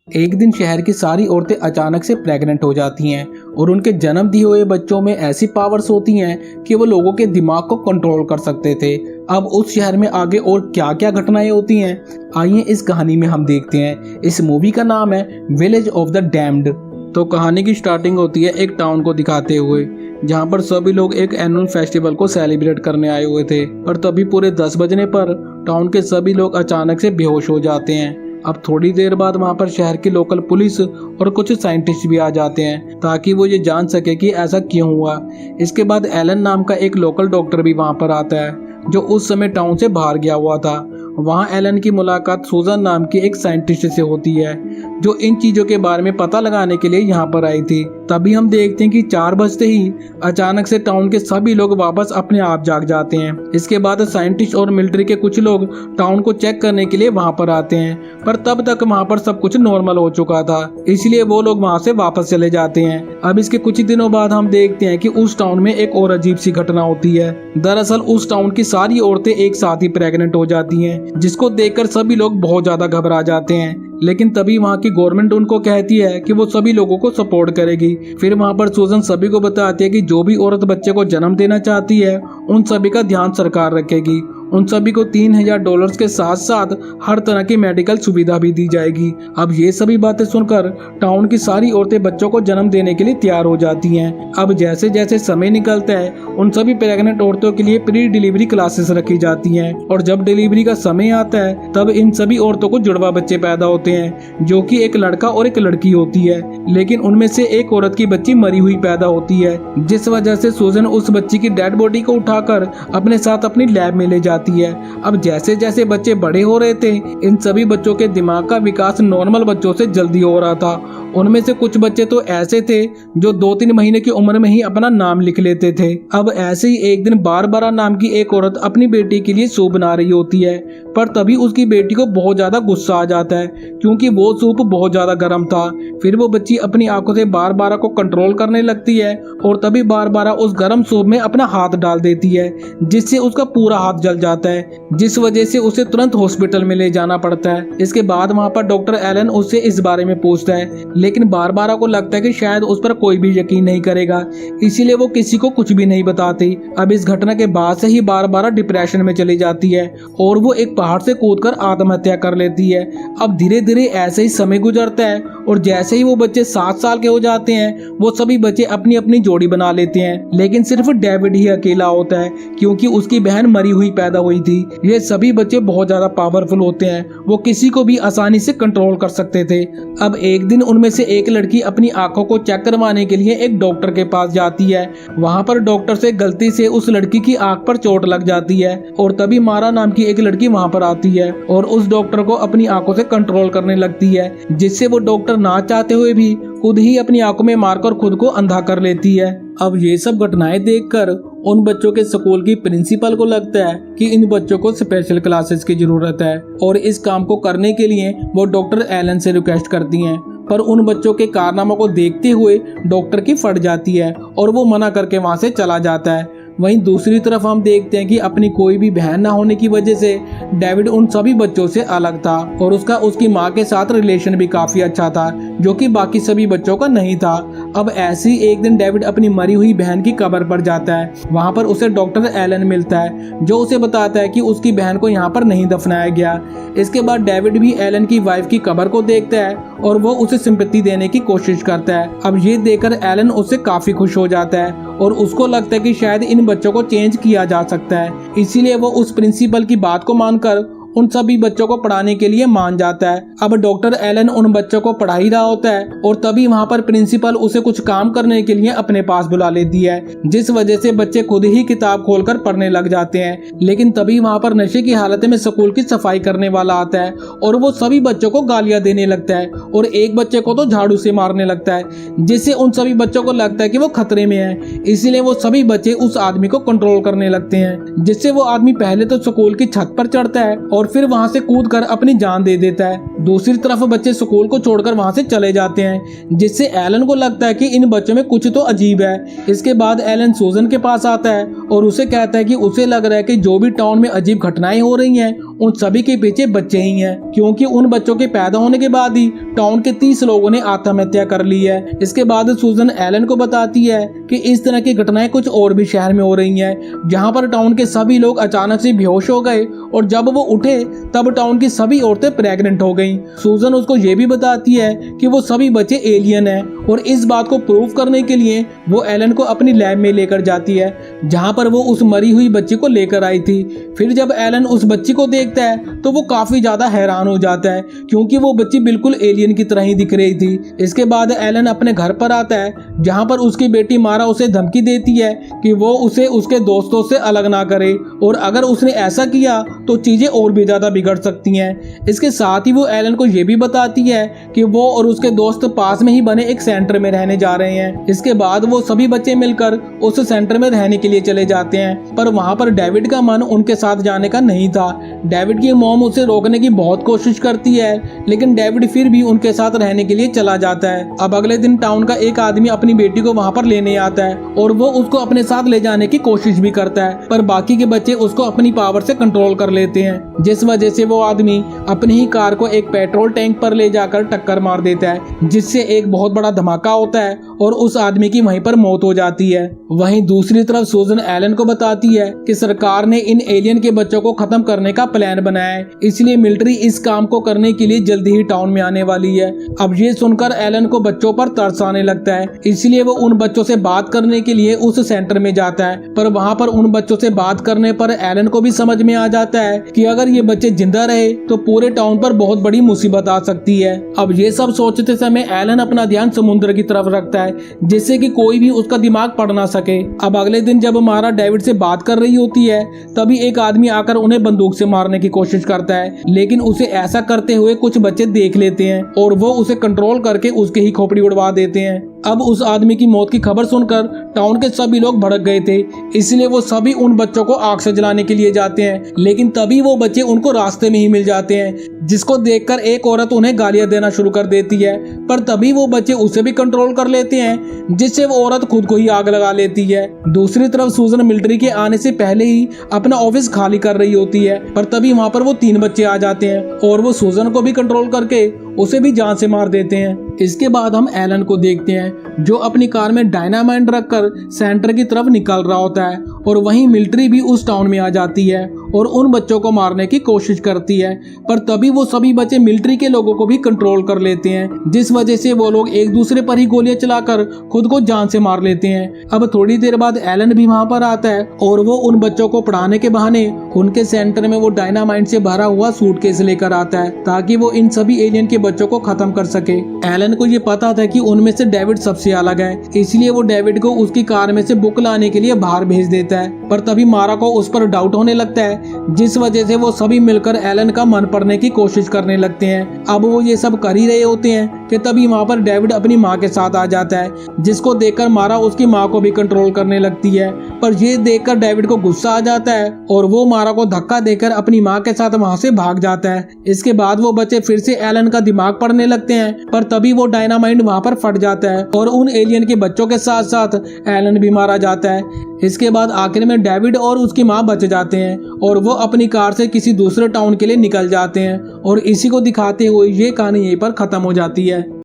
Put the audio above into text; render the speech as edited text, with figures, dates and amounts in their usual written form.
एक दिन शहर की सारी औरतें अचानक से प्रेग्नेंट हो जाती हैं और उनके जन्म दिए हुए बच्चों में ऐसी पावर्स होती हैं कि वो लोगों के दिमाग को कंट्रोल कर सकते थे। अब उस शहर में आगे और क्या क्या घटनाएं होती हैं, आइए इस कहानी में हम देखते हैं। इस मूवी का नाम है विलेज ऑफ द डैम्ड। तो कहानी की स्टार्टिंग होती है एक टाउन को दिखाते हुए, जहाँ पर सभी लोग एक एनुअल फेस्टिवल को सेलिब्रेट करने आए हुए थे। और तभी पूरे 10 बजने पर टाउन के सभी लोग अचानक से बेहोश हो जाते हैं। अब थोड़ी देर बाद वहाँ पर शहर की लोकल पुलिस और कुछ साइंटिस्ट भी आ जाते हैं ताकि वो ये जान सके कि ऐसा क्यों हुआ। इसके बाद एलन नाम का एक लोकल डॉक्टर भी वहाँ पर आता है जो उस समय टाउन से बाहर गया हुआ था। वहाँ एलन की मुलाकात सूजन नाम की एक साइंटिस्ट से होती है जो इन चीज़ों के बारे में पता लगाने के लिए यहाँ पर आई थी। तभी हम देखते हैं कि 4 बजते ही अचानक से टाउन के सभी लोग वापस अपने आप जाग जाते हैं। इसके बाद साइंटिस्ट और मिलिट्री के कुछ लोग टाउन को चेक करने के लिए वहाँ पर आते हैं, पर तब तक वहाँ पर सब कुछ नॉर्मल हो चुका था, इसलिए वो लोग वहाँ से वापस चले जाते हैं। अब इसके कुछ दिनों बाद हम देखते हैं कि उस टाउन में एक और अजीब सी घटना होती है। दरअसल उस टाउन की सारी औरतें एक साथ ही प्रेग्नेंट हो जाती हैं, जिसको देखकर सभी लोग बहुत ज्यादा घबरा जाते हैं। लेकिन तभी वहाँ की गवर्नमेंट उनको कहती है कि वो सभी लोगों को सपोर्ट करेगी। फिर वहाँ पर सूजन सभी को बताती है कि जो भी औरत बच्चे को जन्म देना चाहती है उन सभी का ध्यान सरकार रखेगी। उन सभी को $3000 के साथ साथ हर तरह की मेडिकल सुविधा भी दी जाएगी। अब ये सभी बातें सुनकर टाउन की सारी औरतें बच्चों को जन्म देने के लिए तैयार हो जाती हैं। अब जैसे जैसे समय निकलता है उन सभी प्रेग्नेंट औरतों के लिए प्री डिलीवरी क्लासेस रखी जाती हैं, और जब डिलीवरी का समय आता है तब इन सभी औरतों को जुड़वा बच्चे पैदा होते हैं जो कि एक लड़का और एक लड़की होती है। लेकिन उनमें से एक औरत की बच्ची मरी हुई पैदा होती है, जिस वजह से सूजन उस बच्ची की डेड बॉडी को उठाकर अपने साथ अपनी लैब में ले जाती है। अब जैसे जैसे बच्चे बड़े हो रहे थे इन सभी बच्चों के दिमाग का विकास नॉर्मल बच्चों से जल्दी हो रहा था। उनमें से कुछ बच्चे तो ऐसे थे जो 2-3 महीने की उम्र में ही अपना नाम लिख लेते थे। अब ऐसे ही एक दिन बारबरा नाम की एक औरत अपनी बेटी के लिए सूप बना रही होती है, पर तभी उसकी बेटी को बहुत ज्यादा गुस्सा आ जाता है क्योंकि वो सूप बहुत ज्यादा गर्म था। फिर वो बच्ची अपनी आंखों से बारबरा को कंट्रोल करने लगती है और तभी बारबरा उस गर्म सूप में अपना हाथ डाल देती है, जिससे उसका पूरा हाथ जल जाता है, जिस वजह से उसे तुरंत हॉस्पिटल में ले जाना पड़ता है। इसके बाद वहाँ पर डॉक्टर एलन उससे इस बारे में पूछता है, लेकिन बारबरा को लगता है कि शायद उस पर कोई भी यकीन नहीं करेगा, इसीलिए वो किसी को कुछ भी नहीं बताती। अब इस घटना के बाद से ही बारबरा डिप्रेशन में चली जाती है और वो एक पहाड़ से कूदकर आत्महत्या कर लेती है। अब धीरे धीरे ऐसे ही समय गुजरता है और जैसे ही वो बच्चे 7 साल के हो जाते हैं वो सभी बच्चे अपनी अपनी जोड़ी बना लेते हैं, लेकिन सिर्फ डेविड ही अकेला होता है क्योंकि उसकी बहन मरी हुई पैदा हुई थी। ये सभी बच्चे बहुत ज्यादा पावरफुल होते हैं, वो किसी को भी आसानी से कंट्रोल कर सकते थे। अब एक दिन उनमें से एक लड़की अपनी आंखों को चेक करवाने के लिए एक डॉक्टर के पास जाती है। वहाँ पर डॉक्टर से गलती से उस लड़की की आंख पर चोट लग जाती है और तभी मारा नाम की एक लड़की वहाँ पर आती है और उस डॉक्टर को अपनी आंखों से कंट्रोल करने लगती है, जिससे वो डॉक्टर ना चाहते हुए भी खुद ही अपनी आंखों में मारकर खुद को अंधा कर लेती है। अब ये सब घटनाएं देखकर उन बच्चों के स्कूल की प्रिंसिपल को लगता है कि इन बच्चों को स्पेशल क्लासेस की जरूरत है और इस काम को करने के लिए वो डॉक्टर एलन से रिक्वेस्ट करती हैं, पर उन बच्चों के कारनामों को देखते हुए डॉक्टर की फट जाती है और वो मना करके वहां से चला जाता है। वहीं दूसरी तरफ हम देखते हैं कि अपनी कोई भी बहन ना होने की वजह से डेविड उन सभी बच्चों से अलग था और उसका उसकी माँ के साथ रिलेशन भी काफी अच्छा था, जो कि बाकी सभी बच्चों का नहीं था। अब ऐसे ही एक दिन डेविड अपनी मरी हुई बहन की कब्र पर जाता है। वहाँ पर उसे डॉक्टर एलन मिलता है जो उसे बताता है कि उसकी बहन को यहाँ पर नहीं दफनाया गया। इसके बाद डेविड भी एलन की वाइफ की कब्र को देखता है और वो उसे सिंपैथी देने की कोशिश करता है। अब ये देखकर एलन उससे काफी खुश हो जाता है और उसको लगता है कि शायद इन बच्चों को चेंज किया जा सकता है, इसीलिए वो उस प्रिंसिपल की बात को मानकर उन सभी बच्चों को पढ़ाने के लिए मान जाता है। अब डॉक्टर एलन उन बच्चों को पढ़ा ही रहा होता है और तभी वहाँ पर प्रिंसिपल उसे कुछ काम करने के लिए अपने पास बुला लेती है, जिस वजह से बच्चे खुद ही किताब खोलकर पढ़ने लग जाते हैं। लेकिन तभी वहाँ पर नशे की हालत में स्कूल की सफाई करने वाला आता है और वो सभी बच्चों को गालियां देने लगता है और एक बच्चे को तो झाड़ू से मारने लगता है, जिससे उन सभी बच्चों को लगता है कि वो खतरे में है। इसीलिए वो सभी बच्चे उस आदमी को कंट्रोल करने लगते हैं, जिससे वो आदमी पहले तो स्कूल की छत पर चढ़ता है और फिर वहां से कूदकर अपनी जान दे देता है। दूसरी तरफ बच्चे स्कूल को छोड़कर वहां से चले जाते हैं, जिससे एलन को लगता है कि इन बच्चों में कुछ तो अजीब है। इसके बाद एलन सूजन के पास आता है और उसे कहता है कि उसे लग रहा है कि जो भी टाउन में अजीब घटनाएं हो रही हैं उन सभी के पीछे बच्चे ही हैं, क्योंकि उन बच्चों के पैदा होने के बाद ही टाउन के 30 लोगों ने आत्महत्या कर ली है। इसके बाद सूजन एलन को बताती है कि इस तरह की घटनाएं कुछ और भी शहर में हो रही हैं, जहां पर टाउन के सभी लोग अचानक से बेहोश हो गए और जब वो उठे तब टाउन की सभी औरतें प्रेग्नेंट हो गईं। सूजन उसको ये भी बताती है कि वो सभी बच्चे एलियन हैं और इस बात को प्रूव करने के लिए वो एलन को अपनी लैब में लेकर जाती है, जहां पर वो उस मरी हुई बच्ची को लेकर आई थी। फिर जब एलन उस बच्ची को देखता है तो वो काफी ज्यादा हैरान हो जाता है, क्योंकि वो बच्ची बिल्कुल एलियन की तरह ही दिख रही थी। इसके बाद एलन अपने घर पर आता है, जहां पर उसकी बेटी मारा उसे धमकी देती है कि वो उसे उसके दोस्तों से अलग ना करे, और अगर उसने ऐसा किया तो चीजें और भी ज्यादा बिगड़ सकती हैं। इसके साथ ही वो एलन को ये भी बताती है कि वो और उसके दोस्त पास में ही बने एक सेंटर में रहने जा रहे हैं। इसके बाद वो सभी बच्चे मिलकर उस सेंटर में रहने के लिए चले जाते हैं, पर वहां पर डेविड का मन उनके साथ जाने का नहीं था। डेविड की मॉम उसे रोकने की बहुत कोशिश करती है, लेकिन डेविड फिर भी उनके साथ रहने के लिए चला जाता है। अब अगले दिन टाउन का एक आदमी अपनी बेटी को वहां पर लेने आता है और वो उसको अपने साथ ले जाने की कोशिश भी करता है, पर बाकी के बच्चे उसको अपनी पावर से कंट्रोल कर लेते हैं, जिस वजह से वो आदमी अपनी ही कार को एक पेट्रोल टैंक पर ले जाकर टक्कर मार देता है, जिससे एक बहुत बड़ा धमाका होता है और उस आदमी की वहीं पर मौत हो जाती है। वहीं दूसरी तरफ सूजन एलन को बताती है कि सरकार ने इन एलियन के बच्चों को खत्म करने का प्लान बनाया है, इसलिए मिलिट्री इस काम को करने के लिए जल्दी ही टाउन में आने वाली है। अब ये सुनकर एलन को बच्चों पर तरस आने लगता है, इसलिए वो उन बच्चों से बात करने के लिए उस सेंटर में जाता है, पर वहां पर उन बच्चों से बात करने पर एलन को भी समझ में आ जाता है कि अगर ये बच्चे जिंदा रहे तो पूरे टाउन पर बहुत बड़ी मुसीबत आ सकती है। अब ये सब सोचते समय एलन अपना ध्यान समुद्र की तरफ रखता है, जिससे कि कोई भी उसका दिमाग पढ़ ना सके। अब अगले दिन जब मारा डेविड से बात कर रही होती है, तभी एक आदमी आकर उन्हें बंदूक से मारने की कोशिश करता है, लेकिन उसे ऐसा करते हुए कुछ बच्चे देख लेते हैं और वो उसे कंट्रोल करके उसकी ही खोपड़ी उड़वा देते हैं। अब उस आदमी की मौत की खबर सुनकर टाउन के सभी लोग भड़क गए थे, इसलिए वो सभी उन बच्चों को आग से जलाने के लिए जाते हैं, लेकिन तभी वो बच्चे उनको रास्ते में ही मिल जाते हैं, जिसको देखकर एक औरत उन्हें गालियां देना शुरू कर देती है, पर तभी वो बच्चे उसे भी कंट्रोल कर लेते हैं, जिससे वो औरत खुद को ही आग लगा लेती है। दूसरी तरफ सूजन मिलिट्री के आने से पहले ही अपना ऑफिस खाली कर रही होती है, पर तभी वहाँ पर वो 3 बच्चे आ जाते हैं और वो सूजन को भी कंट्रोल करके उसे भी जान से मार देते हैं। इसके बाद हम एलन को देखते हैं, जो अपनी कार में डायनामाइट रखकर सेंटर की तरफ निकल रहा होता है, और वहीं मिलिट्री भी उस टाउन में आ जाती है और उन बच्चों को मारने की कोशिश करती है, पर तभी वो सभी बच्चे मिलिट्री के लोगों को भी कंट्रोल कर लेते हैं, जिस वजह से वो लोग एक दूसरे पर ही गोलियां चलाकर खुद को जान से मार लेते हैं। अब थोड़ी देर बाद एलन भी वहां पर आता है और वो उन बच्चों को पढ़ाने के बहाने उनके सेंटर में वो डायनामाइट से भरा हुआ सूटकेस लेकर आता है, ताकि वो इन सभी एलियन के बच्चों को खत्म कर सके। एलन को ये पता था कि उनमें से डेविड सबसे अलग है, इसलिए वो डेविड को उसकी कार में से बुक लाने के लिए बाहर भेज देता है, पर तभी मारा को उस पर डाउट होने लगता है, जिस वजह से वो सभी मिलकर एलन का मन पढ़ने की कोशिश करने लगते हैं। अब वो ये सब कर ही रहे होते हैं कि तभी वहाँ पर डेविड अपनी माँ के साथ आ जाता है, जिसको देखकर मारा उसकी माँ को भी कंट्रोल करने लगती है, पर ये देखकर डेविड को गुस्सा आ जाता है और वो मारा को धक्का देकर अपनी माँ के साथ वहाँ से भाग जाता है। इसके बाद वो बच्चे फिर से एलन का दिमाग पढ़ने लगते हैं, पर तभी वो डायनामाइट वहाँ पर फट जाता है और उन एलियन के बच्चों के साथ साथ एलन भी मारा जाता है। इसके बाद आखिर में डेविड और उसकी माँ बच जाते हैं और वो अपनी कार से किसी दूसरे टाउन के लिए निकल जाते हैं, और इसी को दिखाते हुए ये कहानी यहीं पर खत्म हो जाती है।